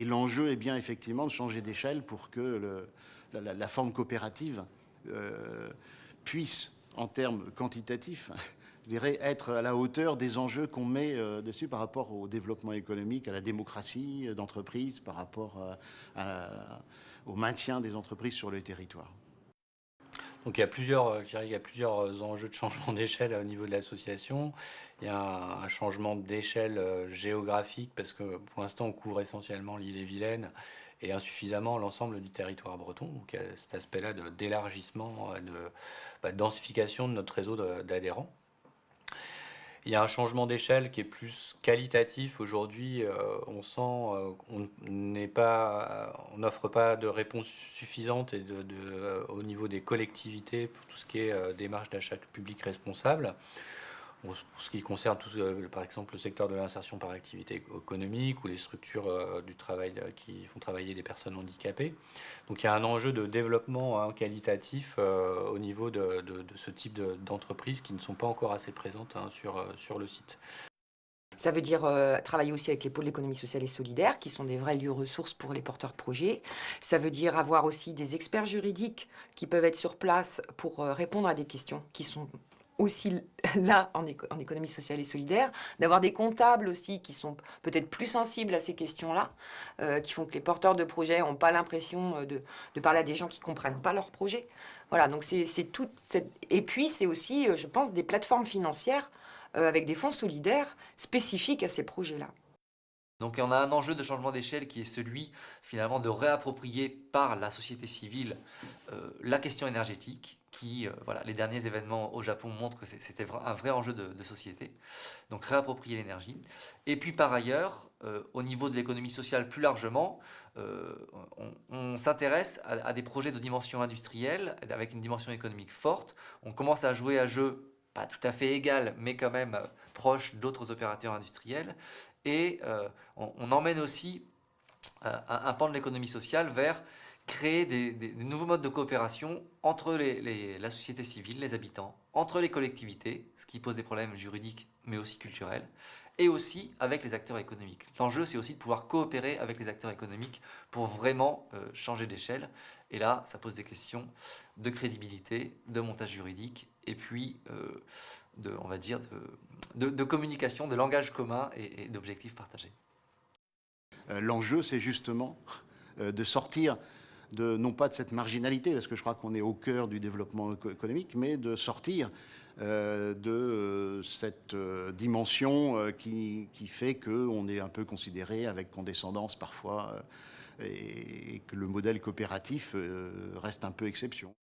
Et l'enjeu est bien effectivement de changer d'échelle pour que la forme coopérative puisse, en termes quantitatifs, je dirais, être à la hauteur des enjeux qu'on met dessus par rapport au développement économique, à la démocratie d'entreprise, par rapport au maintien des entreprises sur le territoire. Donc il y a plusieurs, je dirais, il y a plusieurs enjeux de changement d'échelle au niveau de l'association. Il y a un changement d'échelle géographique parce que pour l'instant on couvre essentiellement l'île-et-Vilaine et insuffisamment l'ensemble du territoire breton. Donc il y a cet aspect-là d'élargissement, de densification de notre réseau d'adhérents. Il y a un changement d'échelle qui est plus qualitatif. Aujourd'hui, on sent qu'on on n'offre pas de réponse suffisante et au niveau des collectivités pour tout ce qui est démarche d'achat public responsable. Pour ce qui concerne par exemple le secteur de l'insertion par activité économique ou les structures du travail qui font travailler des personnes handicapées. Donc il y a un enjeu de développement qualitatif au niveau de ce type d'entreprises qui ne sont pas encore assez présentes sur le site. Ça veut dire travailler aussi avec les pôles d'économie sociale et solidaire, qui sont des vrais lieux ressources pour les porteurs de projets. Ça veut dire avoir aussi des experts juridiques qui peuvent être sur place pour répondre à des questions qui sont aussi là en économie sociale et solidaire, d'avoir des comptables aussi qui sont peut-être plus sensibles à ces questions-là, qui font que les porteurs de projets n'ont pas l'impression de parler à des gens qui ne comprennent pas leur projet. Voilà, donc c'est toute cette... Et puis c'est aussi, je pense, des plateformes financières avec des fonds solidaires spécifiques à ces projets-là. Donc on a un enjeu de changement d'échelle qui est celui finalement de réapproprier par la société civile la question énergétique qui, voilà, les derniers événements au Japon montrent que c'était un vrai enjeu de société. Donc réapproprier l'énergie. Et puis par ailleurs, au niveau de l'économie sociale plus largement, on s'intéresse à des projets de dimension industrielle avec une dimension économique forte. On commence à jouer à jeu pas tout à fait égal, mais quand même proche d'autres opérateurs industriels. Et on emmène aussi un pan de l'économie sociale vers créer des nouveaux modes de coopération entre la société civile, les habitants, entre les collectivités, ce qui pose des problèmes juridiques mais aussi culturels, et aussi avec les acteurs économiques. L'enjeu, c'est aussi de pouvoir coopérer avec les acteurs économiques pour vraiment changer d'échelle. Et là, ça pose des questions de crédibilité, de montage juridique, et puis on va dire, de communication, de langage commun et d'objectifs partagés. L'enjeu, c'est justement de sortir non pas de cette marginalité, parce que je crois qu'on est au cœur du développement économique, mais de sortir de cette dimension qui fait qu'on est un peu considéré avec condescendance parfois et que le modèle coopératif reste un peu exception.